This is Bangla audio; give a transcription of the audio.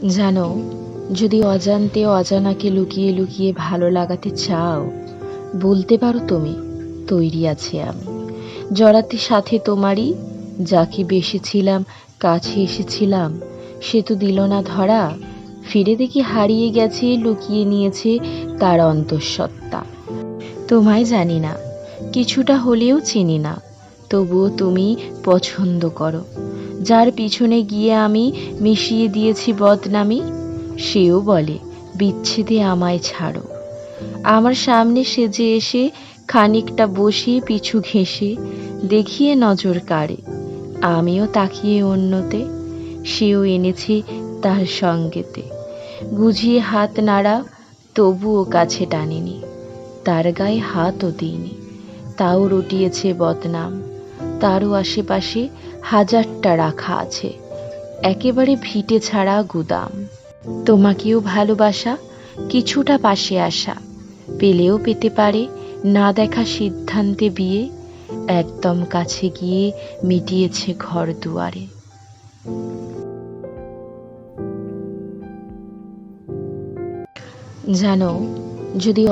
জানো, যদি অজান্তে অজানাকে লুকিয়ে লুকিয়ে ভালো লাগাতে চাও, বলতে পারো তুমি, তৈরি আছি আমি জড়াতে সাথে তোমারই। যাকে বেসেছিলাম, কাছে এসেছিলাম, সে তো দিল না ধরা। ফিরে দেখি হারিয়ে গেছে, লুকিয়ে নিয়েছে তার অন্তঃসত্ত্বা। তোমায় জানি না, কিছুটা হলেও চিনি না, তবুও তুমি পছন্দ করো। যার পিছনে গিয়ে আমি মিশিয়ে দিয়েছি বদনামি, সেও বলে বিচ্ছেদে আমায় ছাড়ো। আমার সামনে সেজে এসে খানিকটা বসে পিছু ঘেঁষে দেখিয়ে নজর কাড়ে। আমিও তাকিয়ে অন্যতে, সেও এনেছে তার সঙ্গেতে। বুঝিয়ে হাত নাড়া, তবুও কাছে টানিনি, তার গায়ে হাতও দিইনি, তাও রটিয়েছে বদনাম। তারও আশেপাশে হাজারটা রাখা আছে, একেবারে ভিটে ছাড়া গুদাম। তোমাকেও ভালোবাসা, কিছুটা পাশে আসা, পেলেও পেতে পারে না দেখা সিদ্ধান্তে বিয়ে। একদম কাছে গিয়ে মিটিয়েছে ঘর দুয়ারে। জানো, যদি